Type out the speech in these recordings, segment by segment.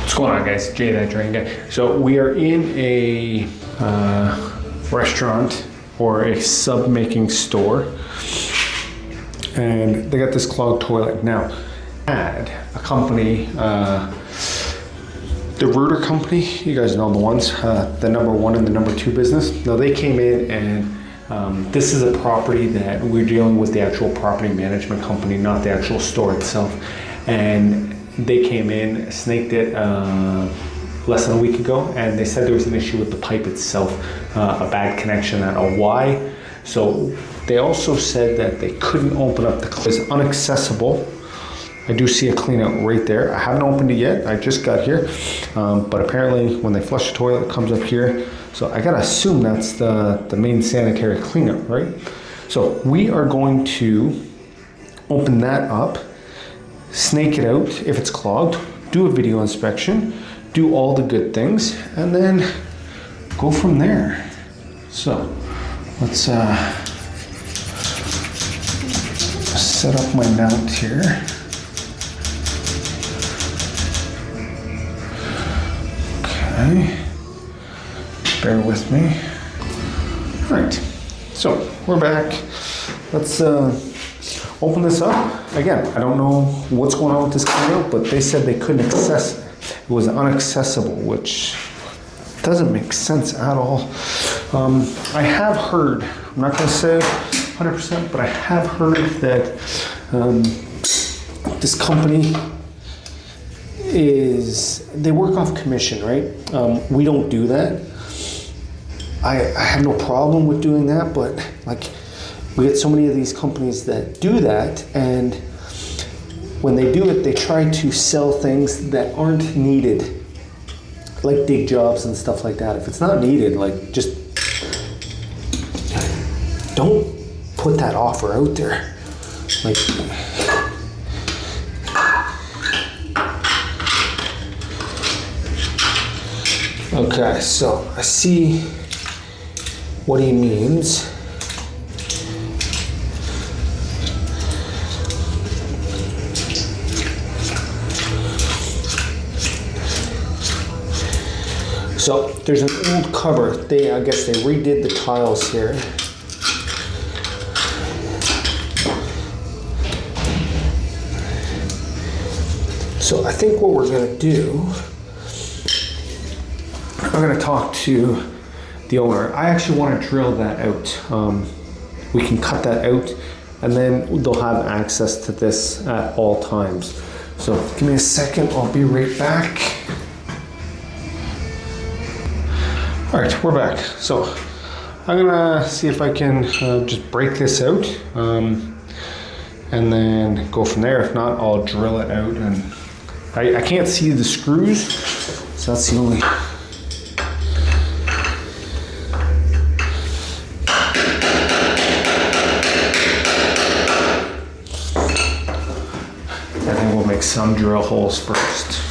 What's going on, guys? Jay, that drain guy. So we are in a restaurant or a sub-making store, and they got this clogged toilet. Now, had a company, the Rooter company, you guys know the ones, the #1 and the #2 business. Now they came in and this is a property that we're dealing with the actual property management company, not the actual store itself. And they came in, snaked it less than a week ago, and they said there was an issue with the pipe itself, a bad connection at a Y. So they also said that they couldn't open up the it's unaccessible. I do see a Cleanout right there. I haven't opened it yet, I just got here. But apparently when they flush the toilet, it comes up here. So I gotta assume that's the main sanitary cleanout, right? So we are going to open that up, snake it out if it's clogged, do a video inspection, do all the good things, and then go from there. So let's set up my mount here. Okay, bear with me. All right, so we're back. Let's open this up. Again, I don't know what's going on with this cleanout, but they said they couldn't access it. It was inaccessible, which doesn't make sense at all. I have heard, I'm not gonna say 100%, but I have heard that this company they work off commission, right? We don't do that. I have no problem with doing that, but like, we get so many of these companies that do that, and when they do it, they try to sell things that aren't needed, like dig jobs and stuff like that. If it's not needed, like, just don't put that offer out there. Like, okay, so I see what he means. So there's an old cover. I guess they redid the tiles here. So I think what we're gonna do, I'm gonna talk to the owner. I actually want to drill that out. We can cut that out, and then they'll have access to this at all times. So give me a second, I'll be right back. All right, we're back. So I'm gonna see if I can just break this out and then go from there. If not, I'll drill it out, and I can't see the screws, so that's the only. I think we'll make some drill holes first.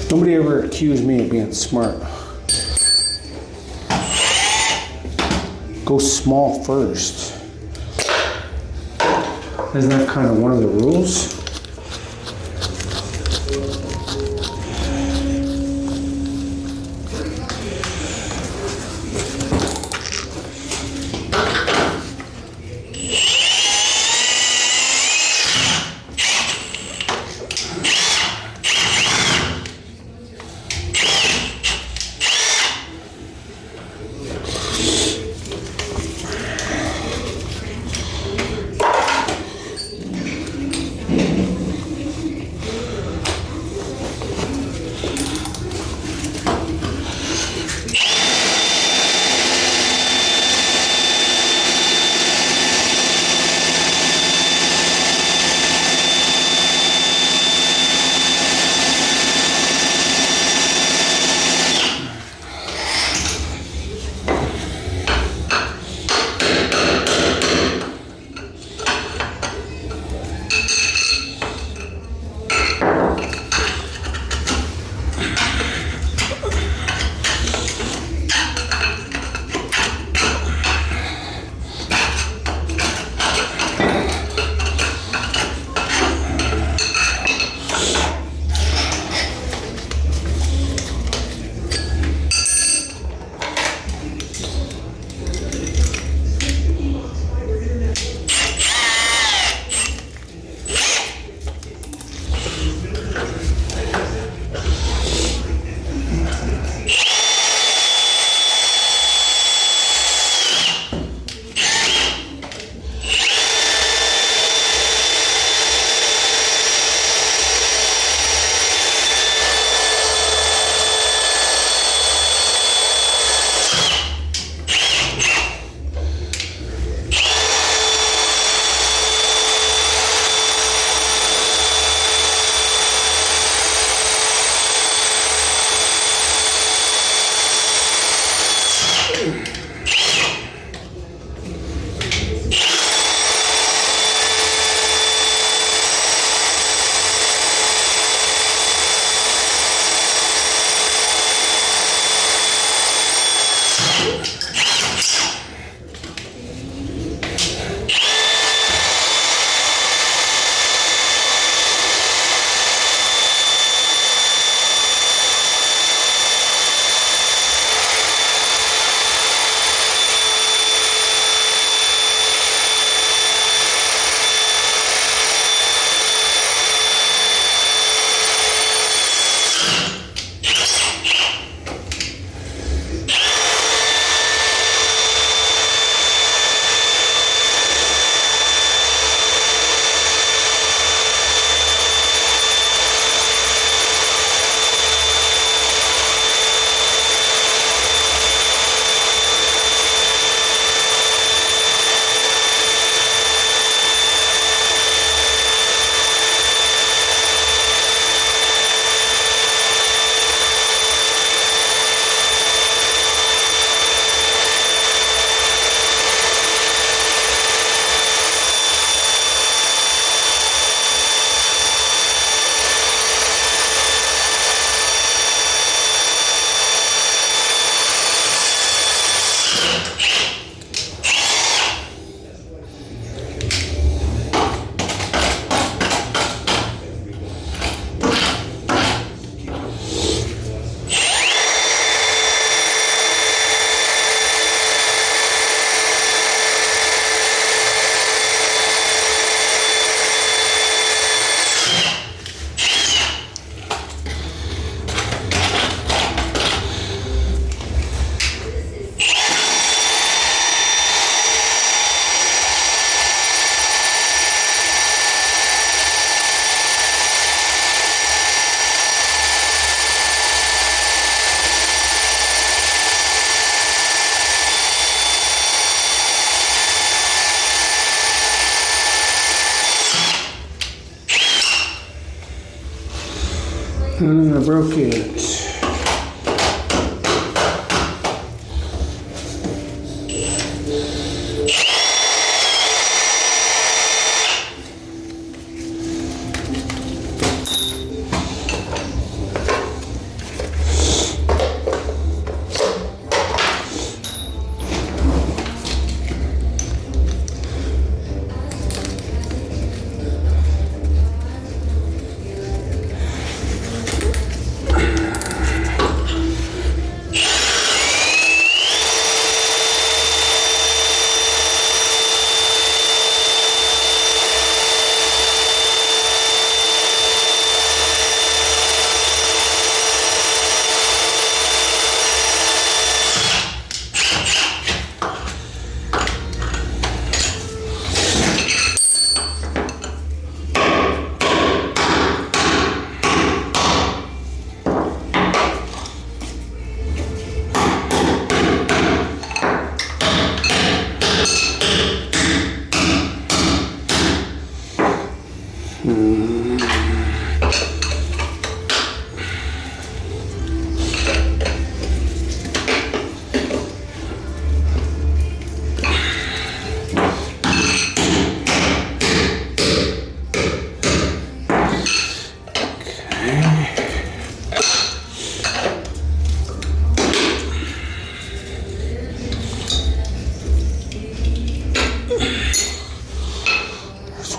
Nobody ever accused me of being smart. Go small first. Isn't that kind of one of the rules? And I broke it.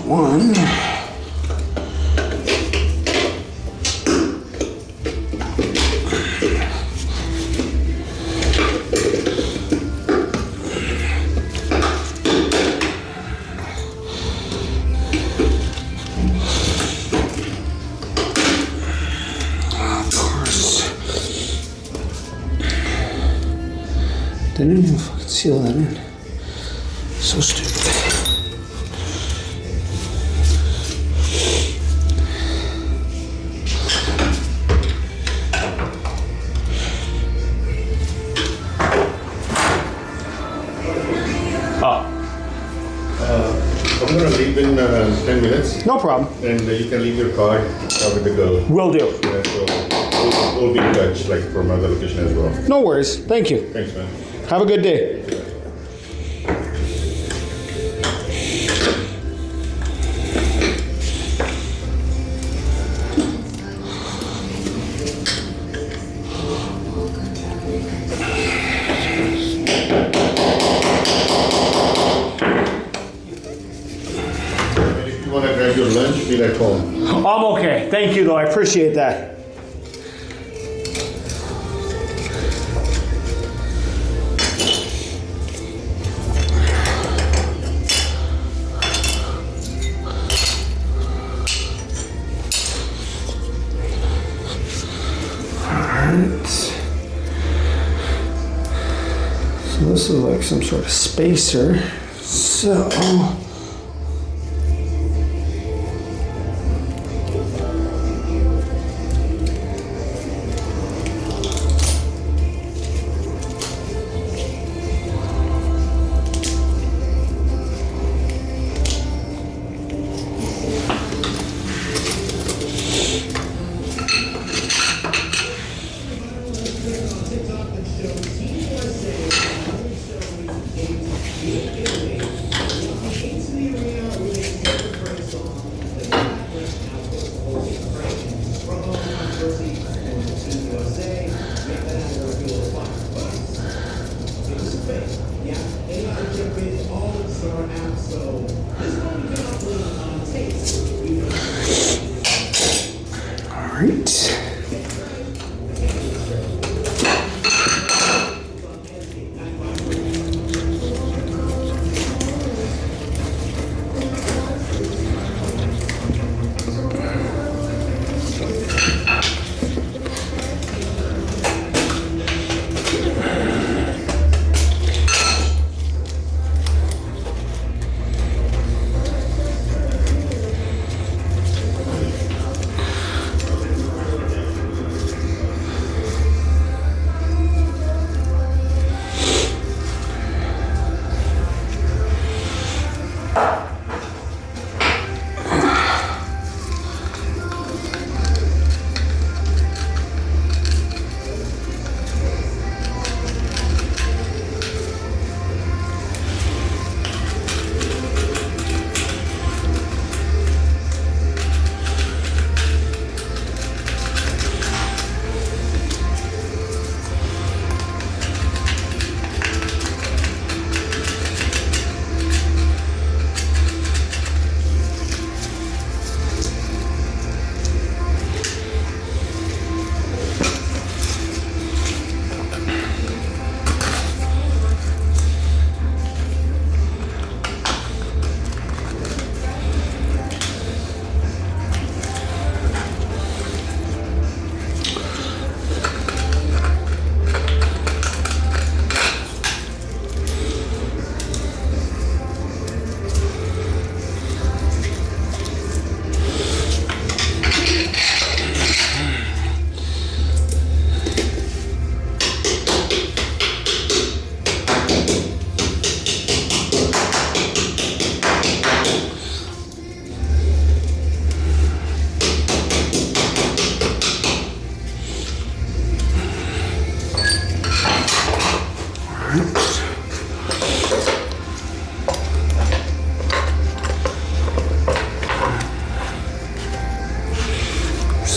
One. Of course. They didn't even fucking seal that in. So stupid. I'm going to leave in 10 minutes, No problem. and you can leave your card with the girl. Will do. Yeah, so we'll be in touch, like from other location as well. No worries. Thank you. Thanks, man. Have a good day. If you want to grab your lunch, be at home. I'm okay. Thank you, though. I appreciate that. So this is like some sort of spacer. So right.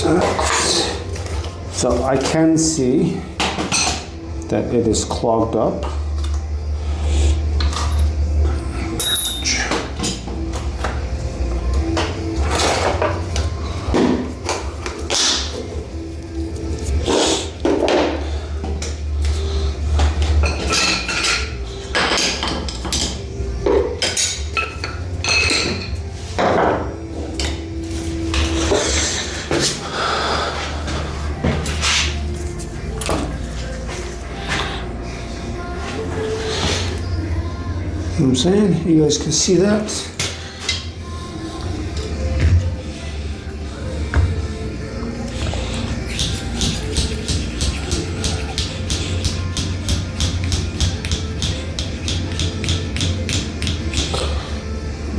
So I can see that it is clogged up. You know what I'm saying? You guys can see that.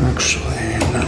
Actually, no.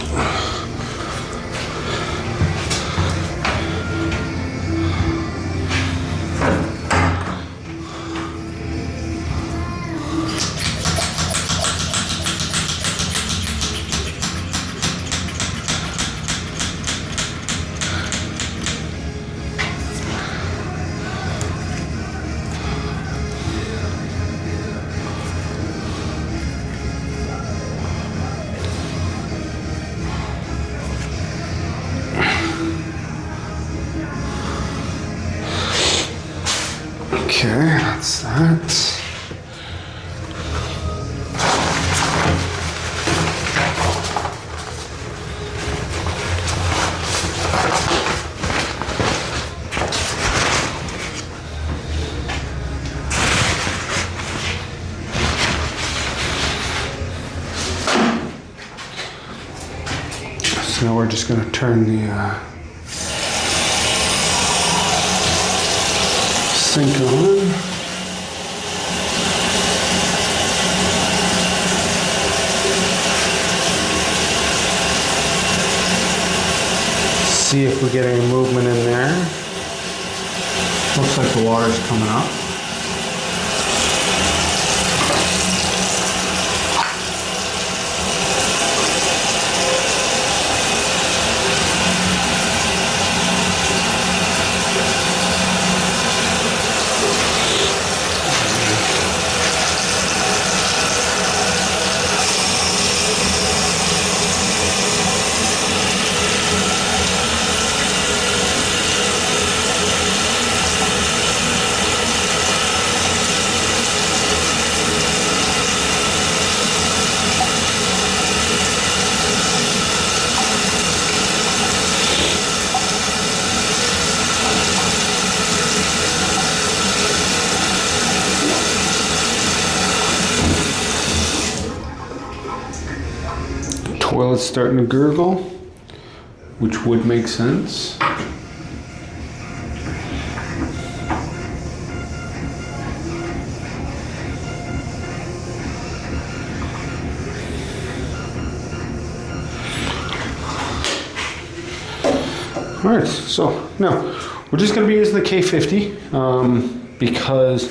Okay, that's that. So now we're just going to turn the sink on. See if we get any movement in there. Looks like the water's coming up. Toilet's starting to gurgle, which would make sense. All right, so now we're just going to be using the K-50 because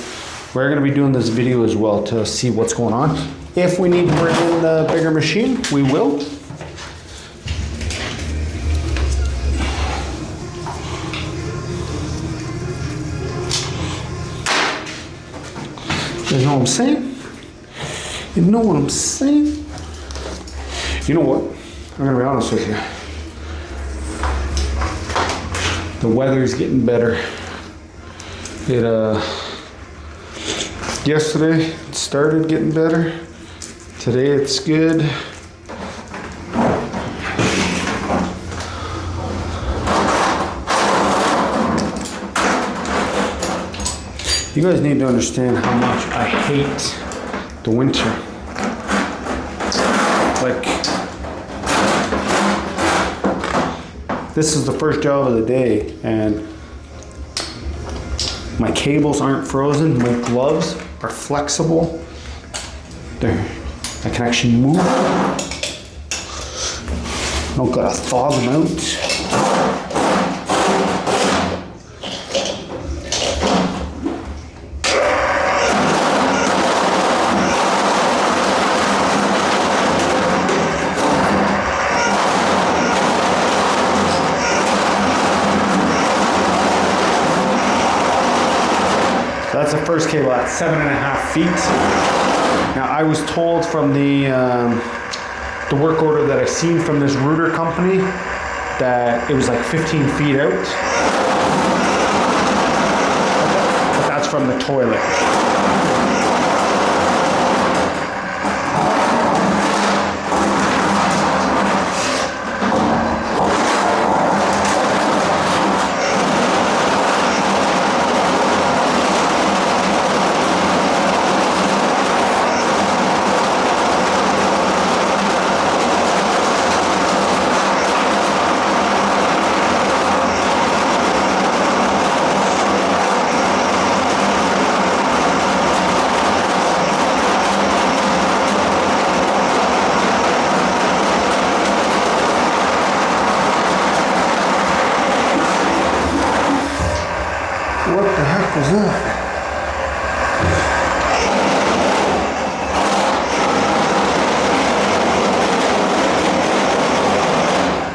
we're going to be doing this video as well to see what's going on. If we need to bring in the bigger machine, we will. You know what I'm saying? You know what I'm saying? You know what? I'm gonna be honest with you. The weather's getting better. Yesterday it started getting better. Today it's good. You guys need to understand how much I hate the winter. Like, this is the first job of the day and my cables aren't frozen, my gloves are flexible. I can actually move. Don't gotta thaw them out. that's the first cable at 7.5 feet. Now I was told from the work order that I seen from this router company that it was like 15 feet out. But that's from the toilet. What the heck was that?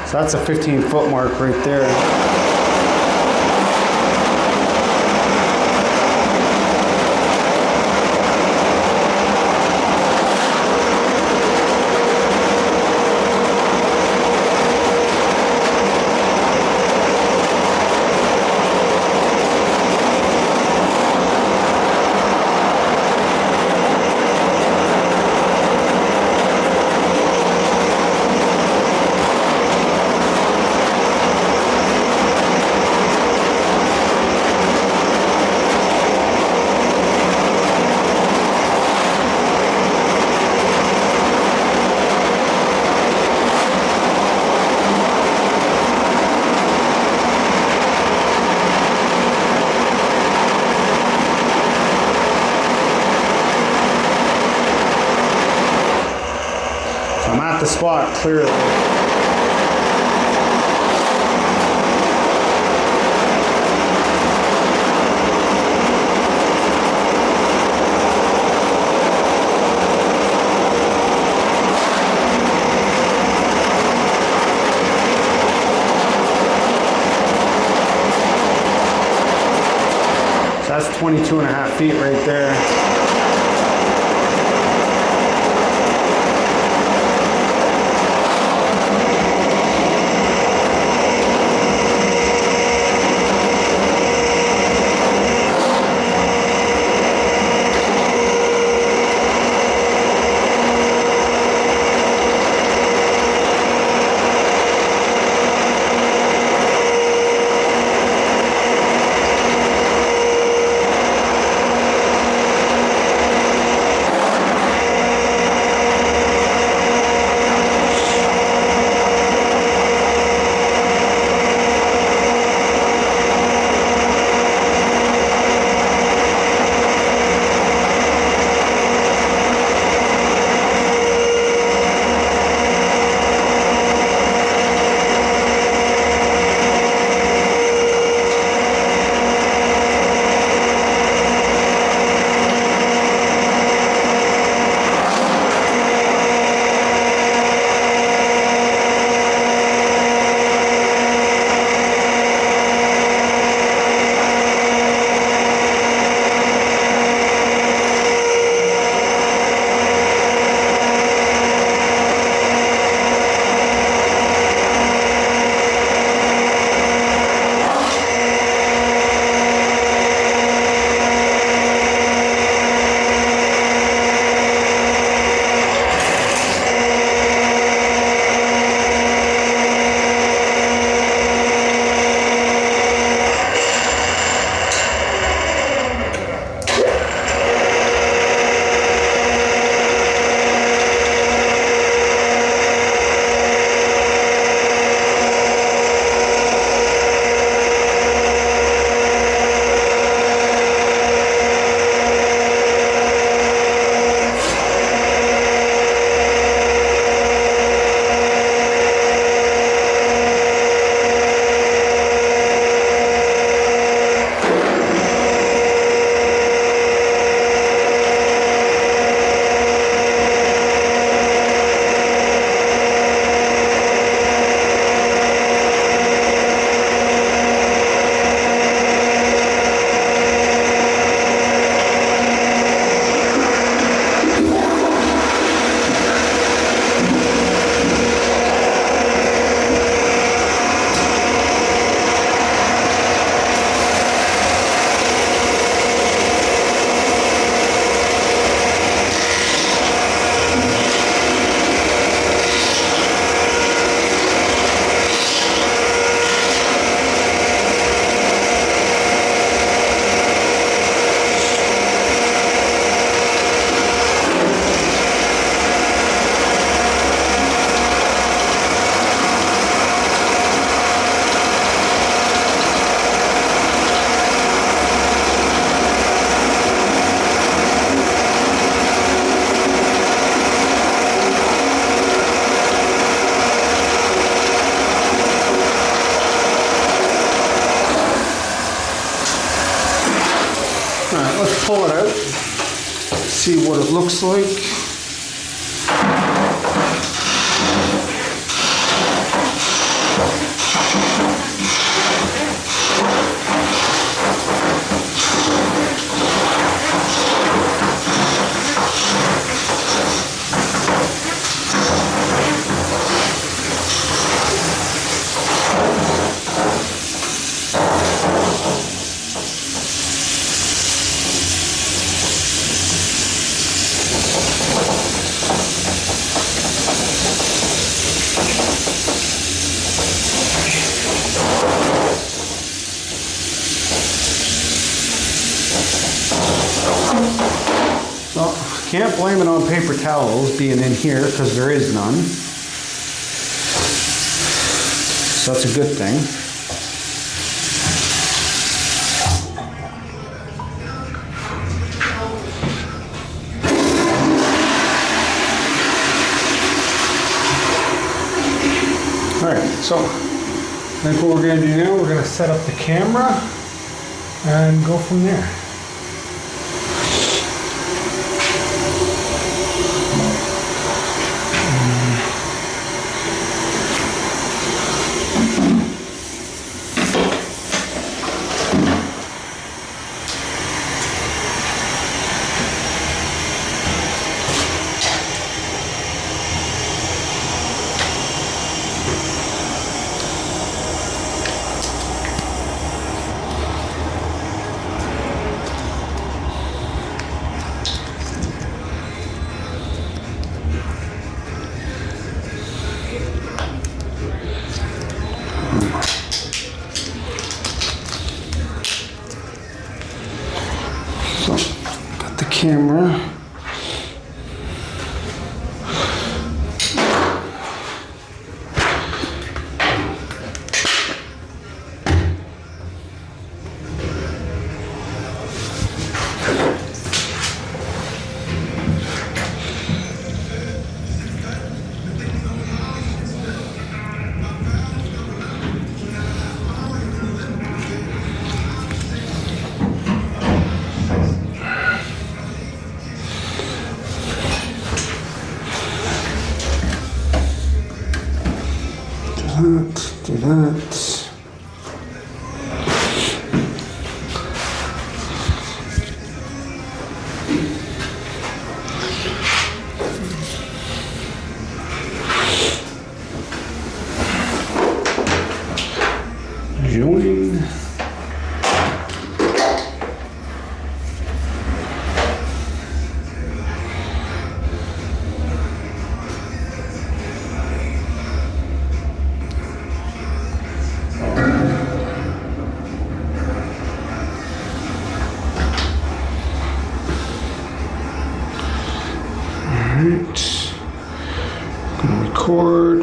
So that's a 15-foot mark right there. I'm at the spot clearly. So that's 22.5 feet right there. pull it out, see what it looks like. Well, can't blame it on paper towels being in here because there is none. So that's a good thing. All right, so I think what we're gonna do now, we're gonna set up the camera and go from there. So, got the camera. Do that. Join. Alright, gonna record.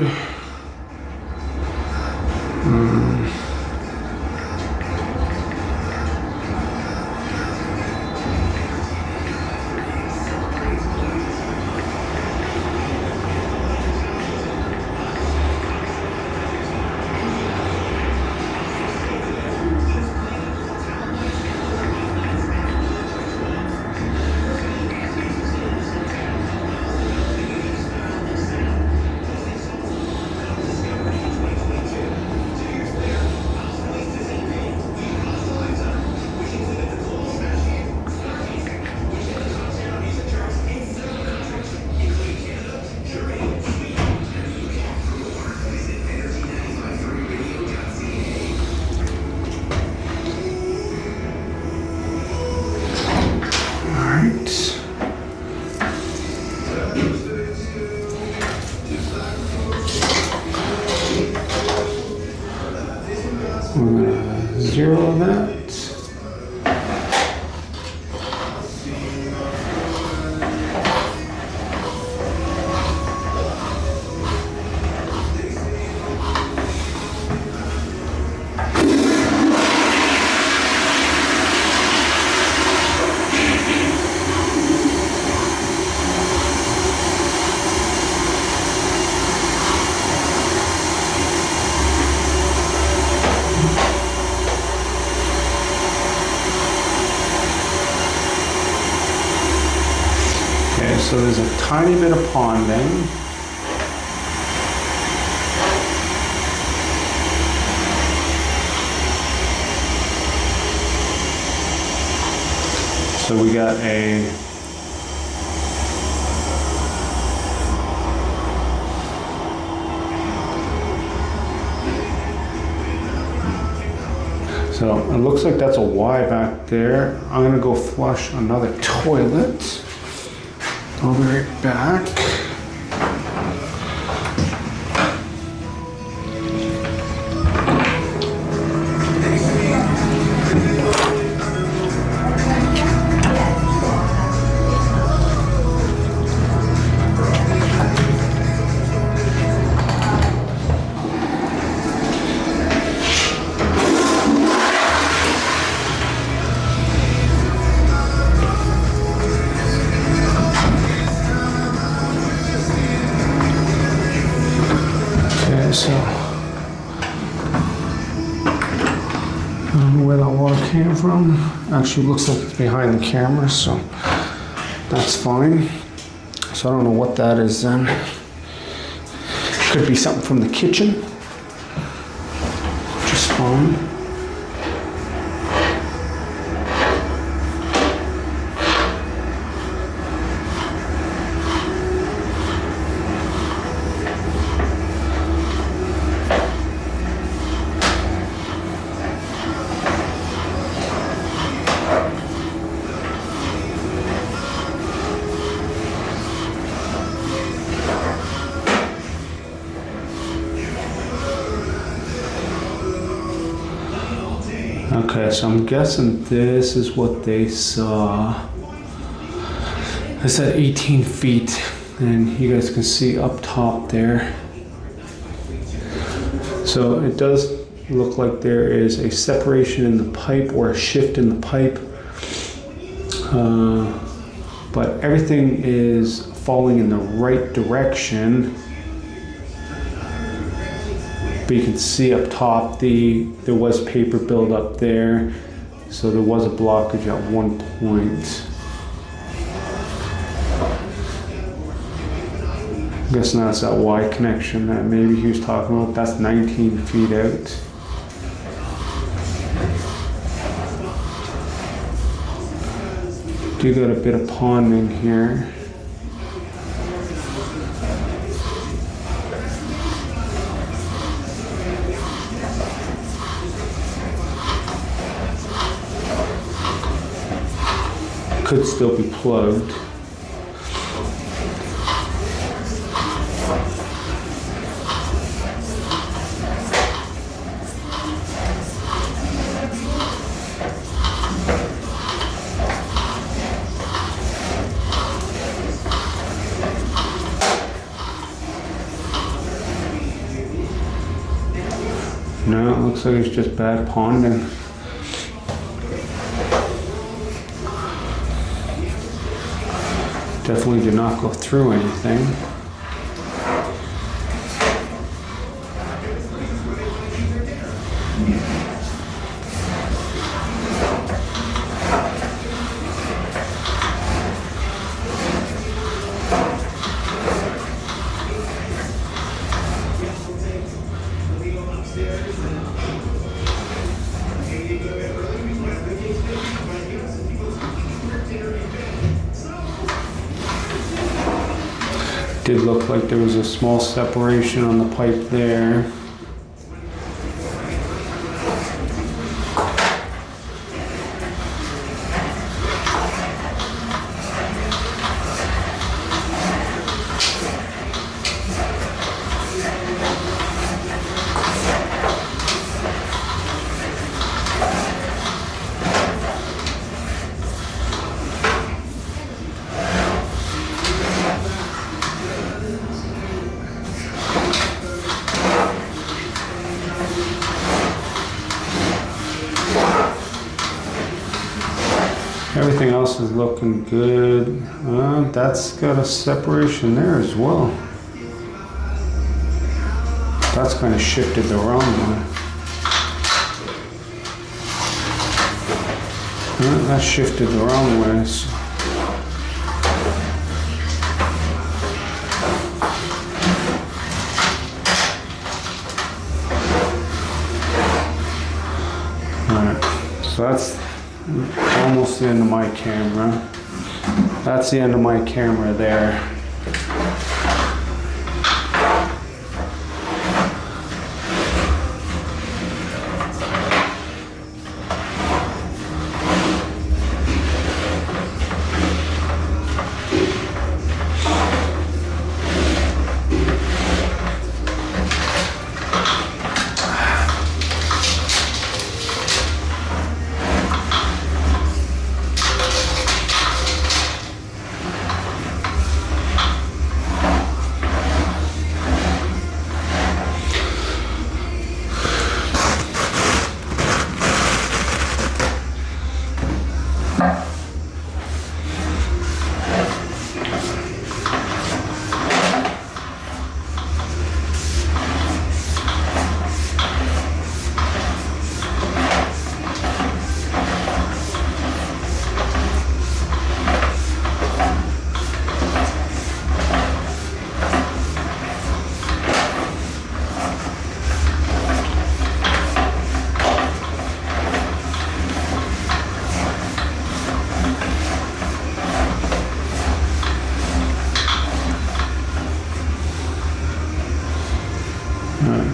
Zero that. so there's a tiny bit of ponding. So we got a so it looks like that's a Y back there. I'm gonna go flush another toilet. I'll be right back. So, I don't know where that water came from. Actually, looks like it's behind the camera, so that's fine. So I don't know what that is then. Could be something from the kitchen, which is fine. Okay, so I'm guessing this is what they saw. I said 18 feet, and you guys can see up top there. So it does look like there is a separation in the pipe or a shift in the pipe. But everything is falling in the right direction. But you can see up top there was paper buildup there, so there was a blockage at one point. I'm guessing that's that Y connection that maybe he was talking about. That's 19 feet out. Do got a bit of ponding here. Could still be plugged. No, it looks like it's just bad ponding. Definitely did not go through anything. Did look like there was a small separation on the pipe there. Everything else is looking good. That's got a separation there as well. That's kind of shifted the wrong way. That shifted the wrong way. So So that's almost the end of my camera. That's the end of my camera there.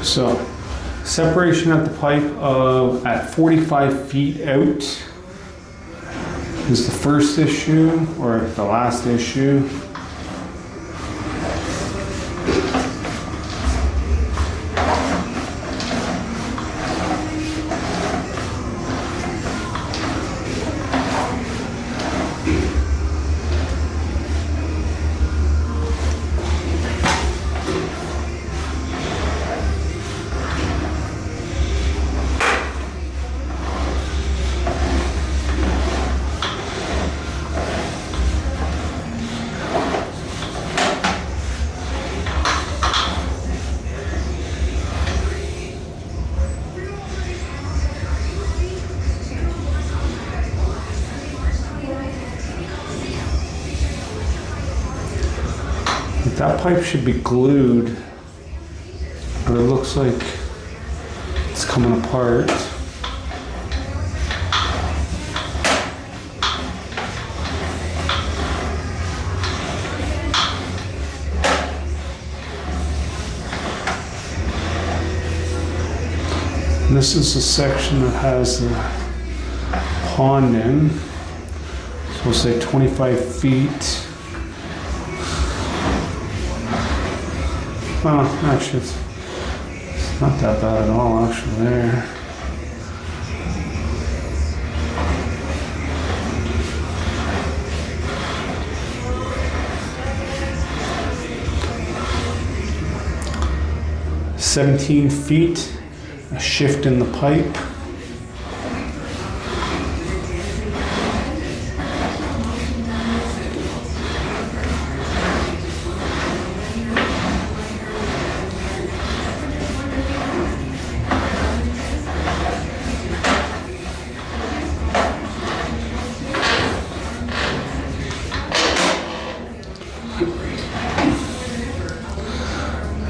So separation at the pipe of at 45 feet out is the first issue, or the last issue. That pipe should be glued, but it looks like it's coming apart. And this is the section that has the pond in, so we'll say 25 feet. Well, actually, it's not that bad at all, actually, there. "17 feet, a shift in the pipe.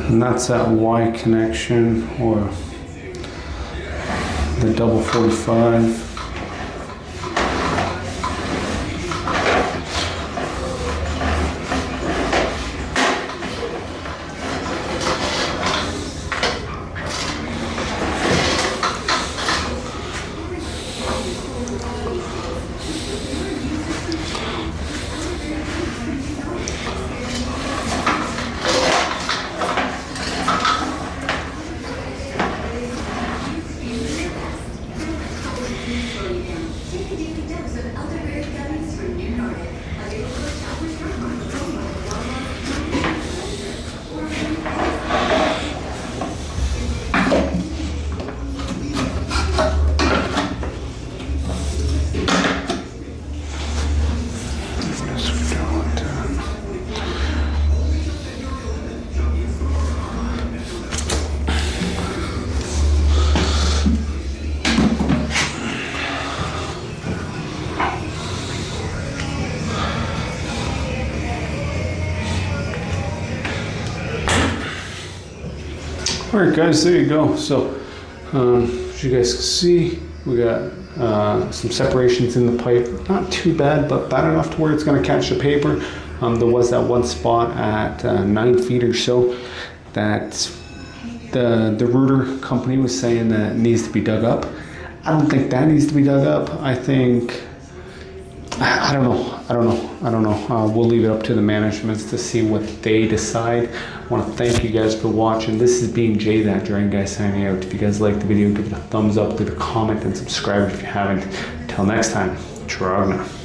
And that's that Y connection, or the double 45. All right, guys, there you go. So, as you guys can see, we got some separations in the pipe. Not too bad, but bad enough to where it's going to catch the paper. There was that one spot at 9 feet or so that the rooter company was saying that needs to be dug up. I don't think that needs to be dug up. I think, I don't know. We'll leave it up to the managements to see what they decide. I want to thank you guys for watching. This is being Jay, that drain guy, signing out. If you guys liked the video, give it a thumbs up, leave a comment, and subscribe if you haven't. Until next time, Trogna.